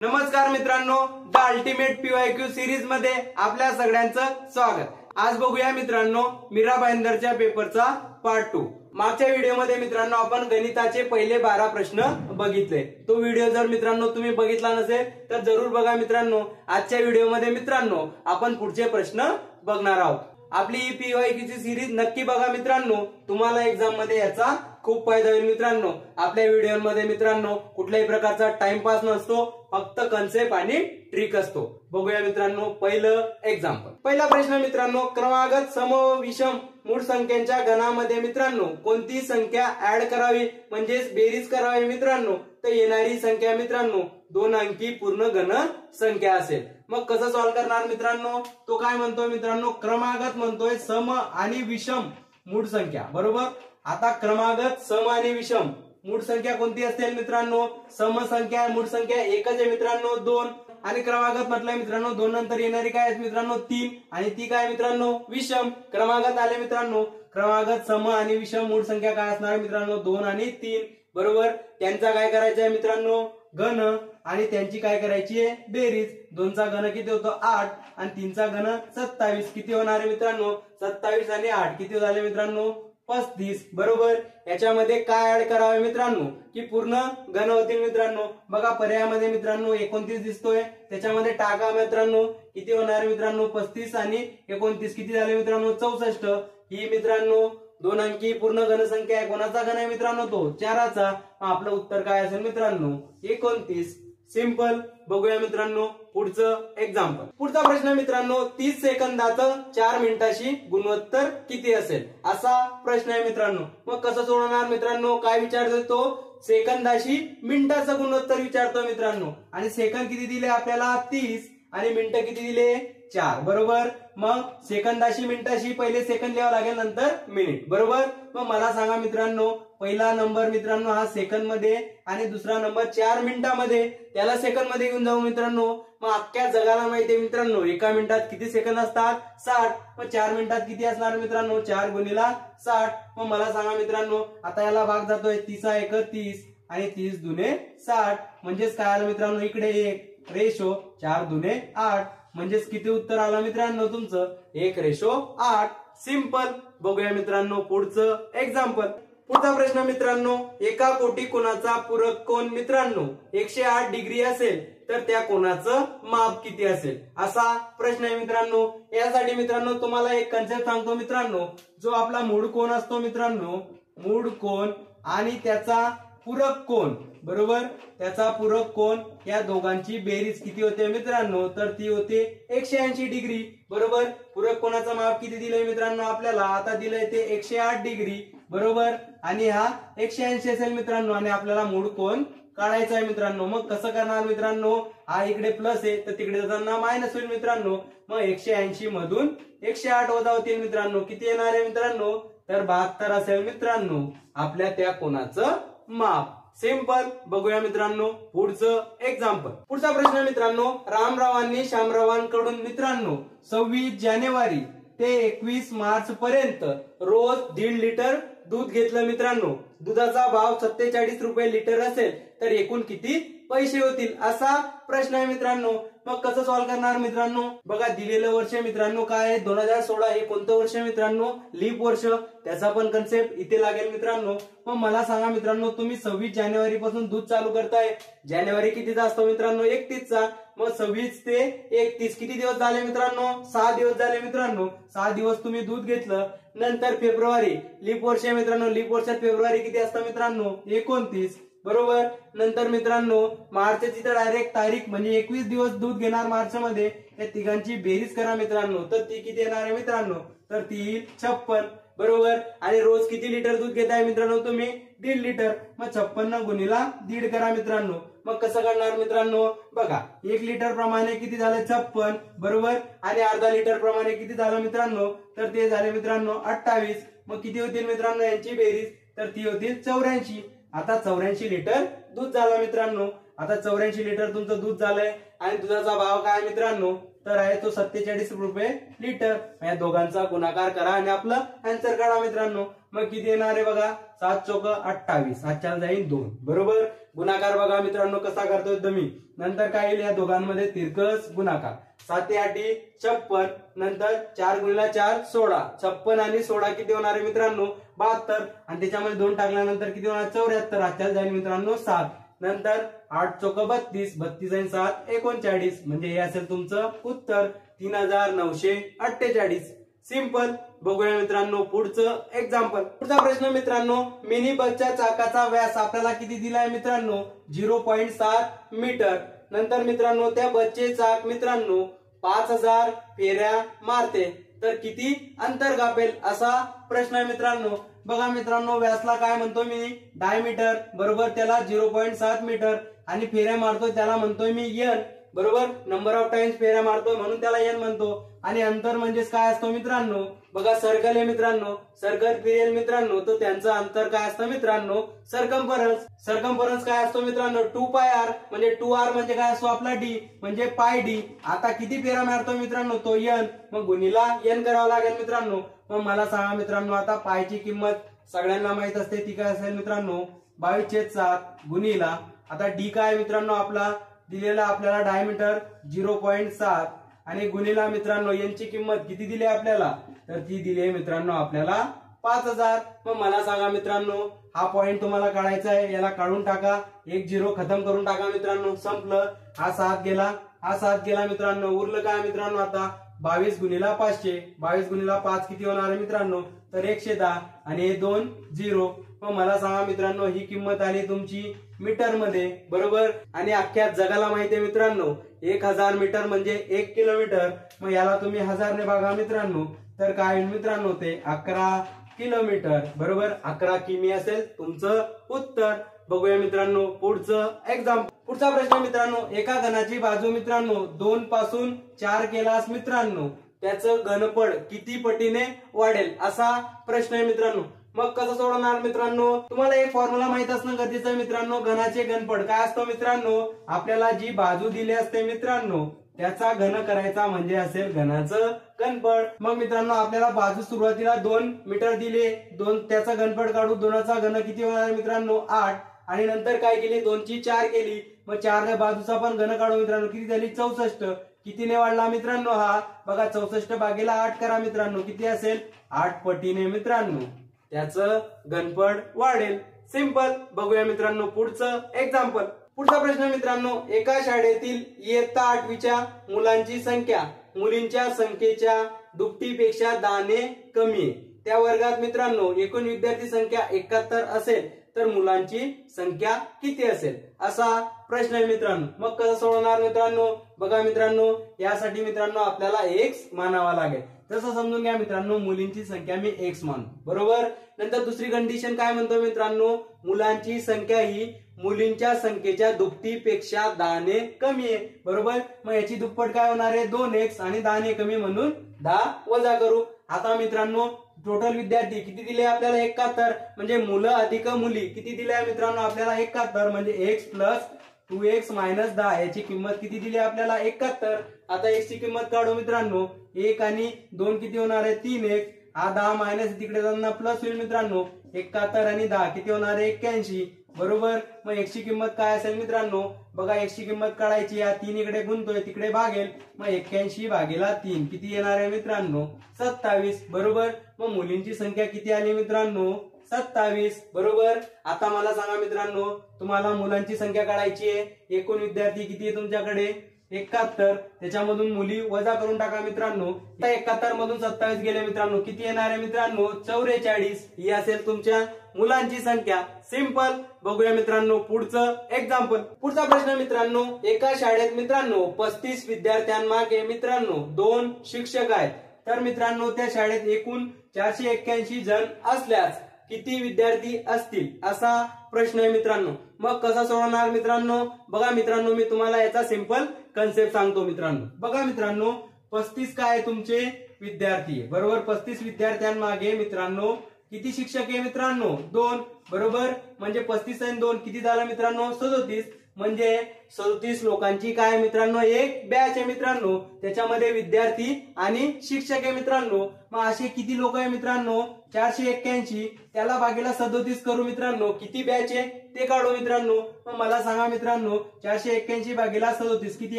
नमस्कार मित्रांनो, the ultimate PYQ series मध्ये आपल्या सगळ्यांचं स्वागत। आज बघूया मित्रांनो मीरा भाईंदरच्या पेपरचा पार्ट 2। मागच्या व्हिडिओमध्ये मित्रांनो आपण गणिताचे पहिले 12 प्रश्न बघितले। तो व्हिडिओ जर मित्रांनो तुम्ही बघितला नसेल तर जरूर बघा मित्रांनो। आजच्या व्हिडिओमध्ये मित्रांनो आपण पुढचे प्रश्न बघणार आहोत। आपली ही पीवायक्यू ची सिरीज नक्की बघा मित्रांनो, तुम्हाला एक्झाम मध्ये याचा खूप फायदा होईल मित्रांनो। आपल्या व्हिडिओमध्ये मित्रांनो कुठल्याही प्रकारचा टाइमपास नसतो, फक्त कन्सेप्ट आणि ट्रिक असतो। बघूया मित्रांनो पहिलं एक्झाम्पल। पहिला प्रश्न मित्रांनो, क्रमागत सम व विषम मूळ संख्यांच्या गणामध्ये मित्रांनो कोणती संख्या ऍड करावी म्हणजे बेरीज करावी मित्रांनो, तर येणारी संख्या मित्रांनो 2 अंकी पूर्ण घन संख्या असेल। मग कसं सॉल्व्ह करणार मित्रांनो, तो काय म्हणतोय मित्रांनो, क्रमागत म्हणतोय सम आणि विषम मूळ संख्या, बरोबर। आता क्रमागत सम आणि विषम मूळ संख्या कोणती असेल मित्रांनो, सम संख्या मूळ संख्या एकच आहे मित्रांनो 2, आणि क्रमागत म्हटलं मित्रांनो 2 नंतर येणारी काय आहे मित्रांनो 3, आणि ती काय मित्रांनो विषम। क्रमागत आले मित्रांनो, क्रमागत सम आणि विषम मूळ संख्या काय असणार मित्रांनो 2 आणि 3, बरोबर। त्यांचा काय करायचं आहे मित्रांनो घन, आणि त्यांची काय करायची आहे बेरीज। 2 चा घन किती होतो 8 आणि 3 चा घन 27, किती होणार आहे मित्रांनो 27 आणि 8 किती झाले मित्रांनो 35, बरोबर। याच्यामध्ये काय ऍड करावे मित्रांनो की पूर्ण घन होतील मित्रांनो। बघा पर्यायामध्ये मित्रांनो 29 दिसतोय, त्याच्यामध्ये टाका मित्रांनो किती होणार मित्रांनो 35 आणि 29 किती झाले मित्रांनो 64। ही मित्रांनो 2 अंकी पूर्ण घन संख्या आहे। कोणाचा घन आहे मित्रांनो तो 4चा। आपलं उत्तर काय असेल मित्रांनो 29। सिंपल। बघूया मित्रांनो पुढचं एक्झाम्पल। पुढचा प्रश्न मित्रांनो 30 सेकंदाचं 4 मिनिटाशी गुणोत्तर किती असेल असा प्रश्न आहे मित्रांनो। मग कसं सोडवणार मित्रांनो, काय विचारतोय तो सेकंदाशी मिनिटाचं गुणोत्तर विचारतो मित्रांनो, आणि सेकंद किती दिले आपल्याला 30 आणि मिनिट किती दिले 4, बरोबर। मग सेकंदाशी मिनिटाशी पहिले सेकंद लिहावं लागेल नंतर मिनिट, बरोबर। मग मला सांगा मित्रांनो पहिला नंबर मित्रांनो हा सेकंद मध्ये आणि दुसरा नंबर 4 मिनिटांमध्ये, त्याला सेकंद मध्ये घेऊन जाऊ मित्रांनो। मग अख्ख्या जगाला माहिती आहे मित्रांनो एका मिनिटात किती सेकंद असतात 60, मग 4 मिनिटात किती असणार मित्रांनो 4 गुणिला 60। मग मला सांगा मित्रांनो आता याला भाग जातोय 30 1 30 आणि 30 दुने 60, म्हणजेच काय आलं मित्रांनो इकडे 1 रेशो 4 दुने 8, म्हणजेच किती उत्तर आलं मित्रांनो तुमचं 1:8। सिंपल। बघूया मित्रांनो पुढचं एक्झाम्पल। पुढचा प्रश्न मित्रांनो, एका कोटी कोणाचा पूरक कोन मित्रांनो 108 डिग्री असेल तर त्या कोणाचं माप किती असेल असा प्रश्न आहे मित्रांनो। यासाठी मित्रांनो तुम्हाला एक कन्सेप्ट सांगतो मित्रांनो, जो आपला मूळ कोन असतो मित्रांनो, मूळ कोन आणि त्याचा पूरक कोन, बरोबर, त्याचा पूरक कोन या दोघांची बेरीज किती होते मित्रांनो, तर ती होते 180 डिग्री, बरोबर। पूरक कोणाचं माप किती दिलंय मित्रांनो आपल्याला, आता दिलंय ते 108 डिग्री, बरोबर, आणि हा 180 असेल मित्रांनो, आणि आपल्याला मूळ कोन काढायचा आहे मित्रांनो। मग कसं करणार मित्रांनो, हा इकडे प्लस आहे तर तिकडे जाताना मायनस होईल मित्रांनो। मग 180 मधून 108 वजा होतील मित्रांनो, किती येणार आहे मित्रांनो, तर 72 असेल मित्रांनो आपल्या त्या कोणाचं माप। सिंपल। बघूया मित्रांनो पुढचं एक्झाम्पल। पुढचा प्रश्न मित्रांनो, रामरावांनी शामरावांकडून मित्रांनो 26 जानेवारी ते 21 मार्च पर्यंत रोज 1.5 लिटर दूध घेतलं मित्रांनो। दुधाचा भाव 47 रुपये लिटर असेल तर एकूण किती पैसे होतील असा प्रश्न आहे मित्रांनो। मग कसं सॉल्व्ह करणार मित्रांनो, बघा दिलेलं वर्ष मित्रांनो काय आहे 2016, हे कोणतं वर्ष मित्रांनो लीप वर्ष, त्याचा पण कन्सेप्ट इथे लागेल मित्रांनो। मग मला सांगा मित्रांनो तुम्ही 26 जानेवारी पासून दूध चालू करताय, जानेवारी कितीचा असतो मित्रांनो 31 चा, मग 26 ते 31 किती दिवस झाले मित्रांनो 6 दिवस झाले मित्रांनो। 6 दिवस तुम्ही दूध घेतलं, नंतर फेब्रुवारी लीप वर्ष मित्रांनो, लीप वर्षात फेब्रुवारी किती असतं मित्रांनो 29, बरोबर। नंतर मित्रांनो मार्चची तर डायरेक्ट तारीख म्हणजे 21 दिवस दूध घेणार मार्च मध्ये, या तिघांची बेरीज करा मित्रांनो, तर ती किती येणार आहे मित्रांनो, तर ती 56, बरोबर। आणि रोज किती लिटर दूध घेताय मित्रांनो तुम्ही 1.5 लिटर, मग 56 गुणिला 1.5 करा मित्रांनो। मग कसं करणार मित्रांनो, बघा 1 लिटर प्रमाणे किती झालं 56, बरोबर, आणि अर्धा लिटर प्रमाणे किती झालं मित्रांनो, तर ते झाले मित्रांनो 28। मग किती होतील मित्रांनो यांची बेरीज, तर ती होतील 84। आता 84 लिटर दूध झालं मित्रांनो। आता 84 लिटर तुमचं दूध झालंय आणि दुधाचा भाव काय मित्रांनो, तर आहे तो 47 रुपये लिटर। या दोघांचा गुणाकार करा आणि आपलं आन्सर काढा मित्रांनो। मग किती येणार आहे बघा, 7 चौक 28, 7 जाईल 2 बरोबर. गुणाकार बघा मित्रांनो कसा करतोय तुम्ही. नंतर काय येईल या दोघांमध्ये तिरकस गुणाकार. 7 8 56, नंतर 4 गुणिले 4 16, 56 आणि 16 किती होणार आहे मित्रांनो 72, आणि त्याच्यामध्ये 2 टाकल्यानंतर किती होणार 74, हातच्याला जाईल मित्रांनो 7. नंतर 8 चौक 32, 32 आणि 7 39, म्हणजे हे असेल तुमचं उत्तर 3948. सिंपल. बघूया मित्रांनो पुढचं एक्झाम्पल. पुढचा प्रश्न मित्रांनो, मिनी बसच्या चाकाचा व्यास आपल्याला किती दिलाय मित्रांनो 0.7 मीटर. नंतर मित्रांनो त्या बसचे चाक मित्रांनो 5000 फेऱ्या मारते, तर किती अंतर कापेल असा प्रश्न आहे मित्रांनो. बघा मित्रांनो व्यासला काय म्हणतो मी डायमीटर बरोबर, त्याला 0.7 मीटर, आणि फेऱ्या मारतोय त्याला म्हणतोय मी एन बरोबर, नंबर ऑफ टाइम्स फेऱ्या मारतोय म्हणून त्याला एन म्हणतो. आणि अंतर म्हणजेच काय असतो मित्रांनो, बघा सर्कल आहे मित्रांनो, सर्कल फिरेल मित्रांनो, तर त्यांचं अंतर काय असतं मित्रांनो सर्कम्फरन्स. सर्कम्फरन्स काय असतो मित्रांनो 2πr, म्हणजे 2r म्हणजे काय असतो आपला d म्हणजे पाय d. आता किती फेऱ्या मारतो मित्रांनो तो n, मग गुणिला n करावा लागेल मित्रांनो. मग मला सांगा मित्रांनो आता पायची किंमत सगळ्यांना माहित असते, ती काय असेल मित्रांनो 22/7 गुणिला आता d काय मित्रांनो आपला दिलेला आपल्याला डायमीटर 0.7, आणि गुणिला मित्रांनो यांची किंमत किती दिली आपल्याला, तर ती दिली आहे मित्रांनो आपल्याला 5000. मग मला सांगा मित्रांनो हा पॉइंट तुम्हाला काढायचा आहे, याला काढून टाका, 1 0 खतम करून टाका मित्रांनो, संपलं. हा 7 गेला, हा 7 गेला मित्रांनो, उरलं काय मित्रांनो आता 22 गुणिला 500, 22 गुणिला 5 किती होणार आहे मित्रांनो तर 110, आणि हे 2 0. मग मला सांगा मित्रांनो ही किंमत आली तुमची मीटर मध्ये बरोबर. आणि अख्ख्या जगाला माहिती आहे मित्रांनो 1000 मीटर म्हणजे 1 किलोमीटर. मग याला तुम्ही 1000 ने बघा मित्रांनो, तर काय मित्रांनो ते 11 किलोमीटर बरोबर. 11 किमी असेल तुमचं उत्तर. बघूया मित्रांनो पुढचं एक्झाम्पल. पुढचा प्रश्न मित्रांनो, एका घनाची बाजू मित्रांनो 2 पासून 4 केलास मित्रांनो त्याचं घनफळ किती पटीने वाढेल असा प्रश्न आहे मित्रांनो. मग कसं सोडवणार मित्रांनो, तुम्हाला एक फॉर्म्युला माहित असणं गरजेचं आहे मित्रांनो. घनाचे घनफळ काय असतं मित्रांनो, आपल्याला जी बाजू दिली असते मित्रांनो त्याचा घन करायचा म्हणजे असेल घनाचं घनफळ. मग मित्रांनो आपल्याला बाजू सुरुवातीला 2 मीटर दिले, 2 त्याचा घनफळ काढू, 2चा घन किती होणार मित्रांनो 8, आणि नंतर काय केली 2 ची 4 केली, मग 4 ने बाजूचा पण घन काढू मित्रांनो, किती झाली 64. कितीने वाढला मित्रांनो हा बघा 64 भागीला 8 करा मित्रांनो, किती असेल 8 पटीने मित्रांनो त्याचं घनफळ वाढेल. सिंपल. बघूया मित्रांनो पुढचं एक्झाम्पल. पुढचा प्रश्न मित्रांनो, एका शाळेतील इयत्ता 8वीच्या मुलांची संख्या मुलींच्या संख्येच्या दुपटीपेक्षा 10 ने कमी आहे. त्या वर्गात मित्रांनो एकूण विद्यार्थी संख्या 71 असेल तर मुलांची संख्या किती असेल असा प्रश्न आहे मित्रांनो. मग कसं सोडवणार मित्रांनो, बघा मित्रांनो यासाठी मित्रांनो आपल्याला x मानावा लागेल. तसं समजून घ्या मित्रांनो, मुलींची संख्या मी x मानू बरोबर. नंतर दुसरी कंडिशन काय म्हणतो मित्रांनो, मुलांची संख्या ही मुलींच्या संख्येच्या दुपटीपेक्षा 10 ने कमी आहे बरोबर. मग याची दुप्पट काय होणार आहे 2x, आणि 10 ने कमी म्हणून 10 वजा करू. आता मित्रांनो टोटल विद्यार्थी किती दिले आपल्याला 71, म्हणजे मुलं अधिक मुली किती दिले आहे मित्रांनो आपल्याला 71, म्हणजे x प्लस 2x मायनस 10 याची किंमत किती दिली आपल्याला 71. आता x ची किंमत काढू मित्रांनो, 1 आणि 2 किती होणार आहे 3x, हा 10 मायनस तिकडे जाताना प्लस होईल मित्रांनो, 71 आणि 10 किती होणार आहे 81 बरोबर. मग x ची किंमत काय असेल मित्रांनो, बघा x ची किंमत काढायची, या 3 इकडे गुणतोय तिकडे भागेल, मग 81 भागीला 3 किती येणार आहे मित्रांनो 27 बरोबर. मग मुलींची संख्या किती आली मित्रांनो 27 बरोबर. आता मला सांगा मित्रांनो, तुम्हाला मुलांची संख्या काढायची आहे, एकूण विद्यार्थी किती आहे तुमच्याकडे 71, त्याच्यामधून मुली वजा करून टाका मित्रांनो. 71 मधून 27 गेले मित्रांनो, किती येणार आहे मित्रांनो 44. ही असेल तुमच्या मुलांची संख्या. सिंपल. बघूया मित्रांनो पुढचं एक्झाम्पल. पुढचा प्रश्न मित्रांनो, एका शाळेत मित्रांनो 35 विद्यार्थ्यांमागे मित्रांनो 2 शिक्षक आहेत, तर मित्रांनो त्या शाळेत एकूण 481 जण असल्यास किती विद्यार्थी असतील असा प्रश्न आहे मित्रांनो. मग कसा सोडवणार मित्रांनो, बघा मित्रांनो मी तुम्हाला याचा सिंपल कन्सेप्ट सांगतो मित्रांनो. बघा मित्रांनो 35 काय तुमचे विद्यार्थी बरोबर. 35 विद्यार्थ्यांमागे मित्रांनो किती शिक्षक आहे मित्रांनो 2 बरोबर. म्हणजे 35 आणि 2 किती झालं मित्रांनो 37. म्हणजे 37 लोकांची काय मित्रांनो एक बॅच आहे मित्रांनो, त्याच्यामध्ये विद्यार्थी आणि शिक्षक आहे मित्रांनो. मग असे किती लोक आहे मित्रांनो 481, त्याला भागीला 37 करू मित्रांनो, किती बॅच आहे ते काढू मित्रांनो. मग मला सांगा मित्रांनो 481 भागीला 37 किती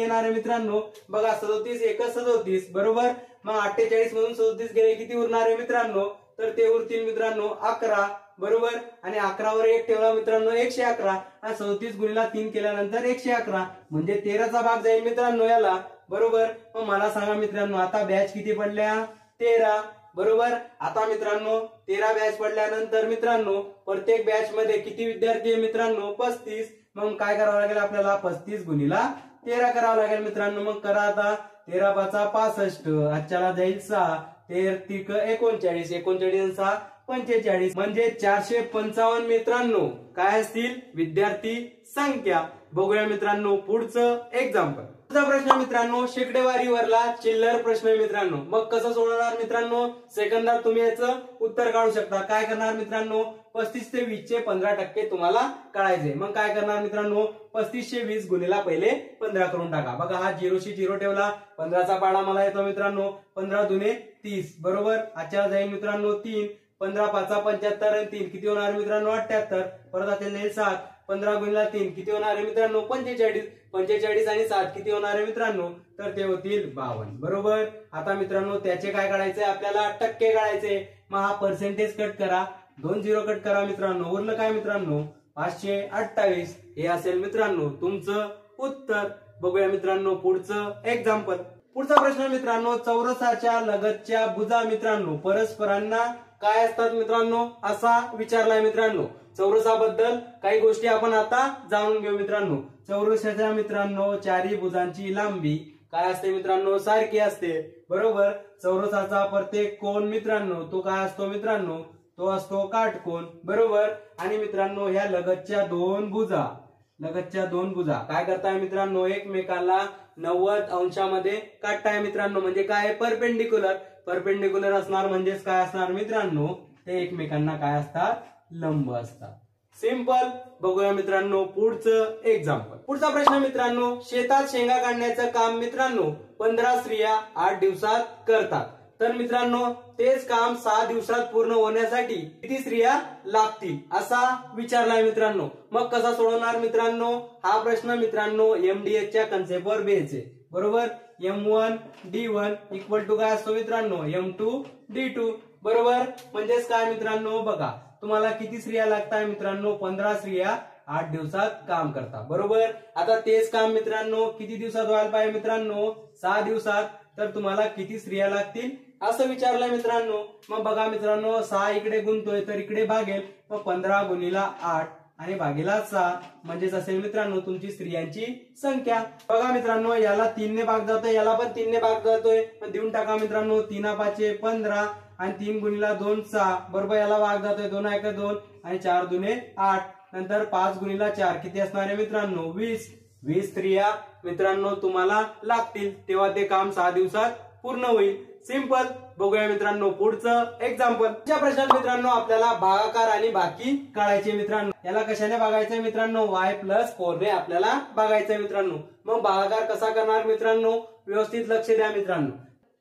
येणार आहे मित्रांनो. बघा 37 एक 37 बरोबर. मग 48 मधून 37 गेले किती उरणार आहे मित्रांनो, तर ते उरतील मित्रांनो 11 बरोबर. आणि 11 वर 1 ठेवला मित्रांनो 111 आणि 37 गुणिला 3 केल्यानंतर 111 म्हणजे 13चा भाग जाईल मित्रांनो याला बरोबर. मग मला सांगा मित्रांनो आता बॅच किती पडल्या 13 बरोबर. आता मित्रांनो 13 बॅच पडल्यानंतर मित्रांनो प्रत्येक बॅच मध्ये किती विद्यार्थी आहे मित्रांनो 35. मग काय करावं लागेल आपल्याला 35 गुणिला 13 करावं लागेल मित्रांनो. मग करा आता 13 5 65, आजच्याला जाईल 6, 13 3 39, 39 6 45 म्हणजे 455 मित्रांनो काय असतील विद्यार्थी संख्या. बघूया मित्रांनो पुढचं एक्झाम्पल. पुढचा प्रश्न मित्रांनो शेकडेवारीवरला चिल्लर प्रश्न आहे मित्रांनो. मग कसं सोडवणार मित्रांनो, सेकंदात तुम्ही याचं उत्तर काढू शकता. काय करणार मित्रांनो 35 ते 20 चे 15% तुम्हाला काढायचे. मग काय करणार मित्रांनो 35 20 गुणिला पहिले 15 करून टाका. बघा हा 0 शी 0 ठेवला, 15चा पाडा मला येतो मित्रांनो 15 दुने 30 बरोबर. आजच्या जाईल मित्रांनो 3, 15 5 75 आणि 3 किती होणार मित्रांनो 78. परत आता जाईल 7, 15 गुणिला 3 किती होणार आहे मित्रांनो 45, 45 आणि 7 किती होणार आहे मित्रांनो, तर ते होतील 52 बरोबर. आता मित्रांनो त्याचे काय काढायचे आपल्याला टक्के काढायचे. मग हा पर्सेंटेज कट करा, 2 0 कट करा मित्रांनो, उरलं काय मित्रांनो 528. हे असेल मित्रांनो तुमचं उत्तर. बघूया मित्रांनो पुढचं एक्झाम्पल. पुढचा प्रश्न मित्रांनो चौरसाच्या लगतच्या भुजा मित्रांनो परस्परांना काय असतात मित्रांनो असा विचारलाय मित्रांनो. चौरसाबद्दल काही गोष्टी आपण आता जाणून घेऊ मित्रांनो. चौरसाच्या मित्रांनो चारी भुजांची लांबी काय असते मित्रांनो सारखी असते बरोबर. चौरसाचा प्रत्येक कोन मित्रांनो तो काय असतो मित्रांनो, तो असतो काटकोन बरोबर. आणि मित्रांनो ह्या लगतच्या दोन भुजा काय करताय मित्रांनो एकमेकाला 90 अंशामध्ये काटताय मित्रांनो. म्हणजे काय परपेंडिक्युलर असणार म्हणजेच काय असणार मित्रांनो ते एकमेकांना काय असतात लंब असतात. सिंपल. बघूया मित्रांनो पुढचं एक्झाम्पल. पुढचा प्रश्न मित्रांनो शेतात शेंगा काढण्याचं काम मित्रांनो 15 स्त्रिया 8 दिवसात करतात. तर मित्रांनो तेच काम 6 दिवसात पूर्ण होण्यासाठी किती स्त्रिया लागतील असा विचारलाय मित्रांनो. मग कसा सोडवणार मित्रांनो हा प्रश्न मित्रांनो MDH च्या कन्सेप्टवर बेस आहे बरोबर. M1 D1 इक्वल टू काय असतो मित्रांनो M2 D2 बरोबर. म्हणजेच काय मित्रांनो बघा तुम्हाला किती स्त्रिया लागतात मित्रांनो 15 स्त्रिया 8 दिवसात काम करतात बरोबर. आता तेच काम मित्रांनो किती दिवसात व्हायला पाहिजे मित्रांनो 6 दिवसात. तर तुम्हाला किती स्त्रिया लागतील असं विचारलंय मित्रांनो. मग बघा मित्रांनो 6 इकडे गुणतोय तर इकडे भागेल. मग 15 गुणिला 8 आणि भागीला 6 म्हणजेच असेल मित्रांनो तुमची स्त्रियांची संख्या. बघा मित्रांनो याला 3 ने भाग जातोय, याला पण 3 ने भाग जातोय. मग देऊन टाका मित्रांनो 3 5 15 आणि 3 गुणिला 2 6 बरोबर. याला भाग जातोय 2 1 2 आणि 4 दुने 8. नंतर 5 गुणिला 4 किती असणार आहे मित्रांनो 20 स्त्रिया मित्रांनो तुम्हाला लागतील. तेव्हा ते काम 6 दिवसात पूर्ण होईल. सिंपल. बघूया मित्रांनो पुढचं एक्झाम्पल. या प्रश्नात मित्रांनो आपल्याला भागाकार आणि बाकी काढायचे मित्रांनो. याला कशाने भागायचंय मित्रांनो y+4 ने आपल्याला भागायचंय मित्रांनो. मग भागाकार कसा करणार मित्रांनो व्यवस्थित लक्ष द्या मित्रांनो.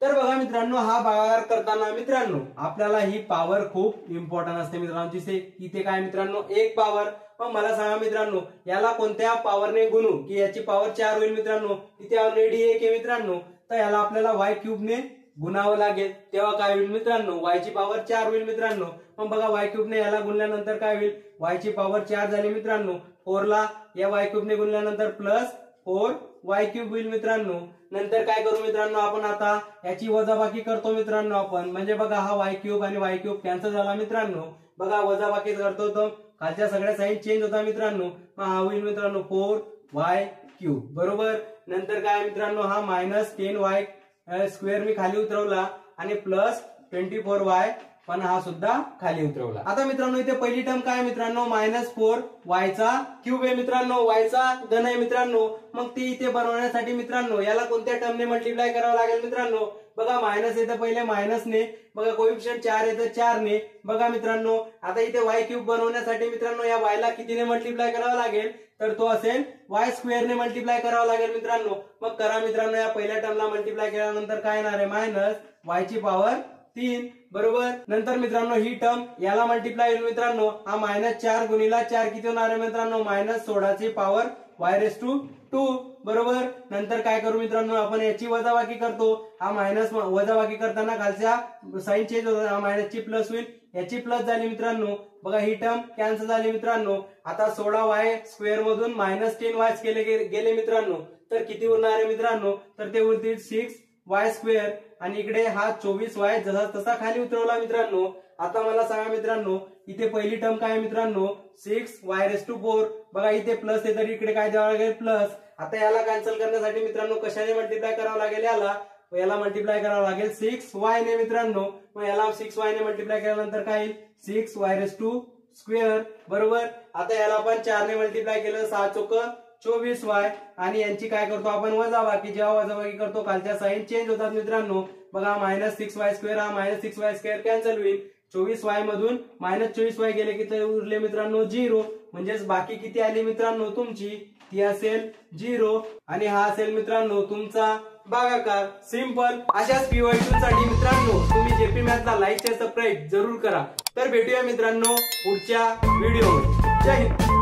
तर बघा मित्रांनो हा भागाकार करताना मित्रांनो आपल्याला ही पॉवर खूप इम्पॉर्टंट असते मित्रांनो. इथे काय मित्रांनो 1 पॉवर. मग मला सांगा मित्रांनो याला कोणत्या पॉवरने गुणू की याची पॉवर 4 होईल मित्रांनो. इथे ऑलरेडी 1 आहे मित्रांनो तर याला आपल्याला y³ ने गुणावं लागेल. तेव्हा काय होईल मित्रांनो y ची पॉवर 4 होईल मित्रांनो. मग बघा y³ ने याला गुणल्यानंतर काय होईल y ची पॉवर 4 झाली मित्रांनो. 4 ला या y³ ने गुणल्यानंतर +4y³ होईल मित्रांनो. नंतर काय करू मित्रांनो आपण आता याची वजाबाकी करतो मित्रांनो आपण. म्हणजे बघा हा y³ आणि y³ कॅन्सल झाला मित्रांनो. बघा वजाबाकी करतो तर खालच्या सगळ्या साईन चेंज होता मित्रांनो. मग हा होईल मित्रांनो 4y³ बरोबर. नंतर काय मित्रांनो हा -10y² मी खाली उतरवला आणि +24y पण हा सुद्धा खाली उतरवला. आता मित्रांनो इथे पहिली टर्म काय मित्रांनो -4y³ आहे मित्रांनो. y चा घन आहे मित्रांनो. मग ती इथे बनवण्यासाठी मित्रांनो याला कोणत्या टर्मने मल्टिप्लाय करावं लागेल मित्रांनो. बघा मायनस येतं पहिले मायनसने. बघा कोएफिशियंट 4 येतं 4 ने. बघा मित्रांनो आता इथे y³ बनवण्यासाठी मित्रांनो या y ला कितीने मल्टिप्लाय करावं लागेल तर तो असेल वाय स्क्वेअरने मल्टिप्लाय करावा लागेल मित्रांनो। मग करा मित्रांनो, या पहिल्या टर्मला मल्टिप्लाय केल्यानंतर काय येणार आहे मायनस वाय ची पॉवर 3 बरोबर। नंतर मित्रांनो ही टर्म याला मल्टिप्लाय होईल मित्रांनो, हा -4 गुणिला 4 किती होणार आहे मित्रांनो -16 ची पॉवर y2 बरोबर। नंतर काय करू मित्रांनो, आपण याची वजाबाकी करतो, हा मायनस वजाबाकी करताना खालच्या साइन चेंज होतो, हा मायनस ची प्लस होईल, याची प्लस झाली मित्रांनो। बघा ही टर्म कॅन्सल झाली मित्रांनो। आता 16y स्क्वेअर मधून -10y गेले मित्रांनो, तर किती उरणार आहे मित्रांनो, तर ते उरतील 6y स्क्वेअर आणि इकडे हा 24y जसा तसा खाली उतरवला मित्रांनो। आता मला सांगा मित्रांनो, इथे पहिली टर्म काय मित्रांनो 6y4, बघा इथे प्लस आहे तर इकडे काय द्यावं लागेल प्लस। आता याला कॅन्सल करण्यासाठी मित्रांनो कशाने मल्टिप्लाय करावं लागेल, याला मल्टिप्लाय करावं लागेल 6y ने मित्रांनो। मग याला 6y ने मल्टिप्लाय केल्यानंतर काय येईल 6y2 स्क्वेअर बरोबर। आता याला आपण 4 ने मल्टिप्लाय केलं 6 चोक 24y आणि यांची काय करतो आपण वजाबाकी, जेव्हा वजाबाकी करतो खालच्या साइन चेंज होतात मित्रांनो। बघा -6y स्क्वेअर हा -6y स्क्वेअर कॅन्सल होईल, 24y मधून -24y गेले की ते उरले मित्रांनो 0, म्हणजेच बाकी किती आली मित्रांनो तुमची, ती असेल 0 आणि हा असेल मित्रांनो तुमचा भागाकार। सिंपल। अशाच PYQ साठी मित्रांनो तुम्ही जेपी मॅथला लाईक शेअर सबस्क्राईब जरूर करा। तर भेटूया मित्रांनो पुढच्या व्हिडिओवर। जय हिंद।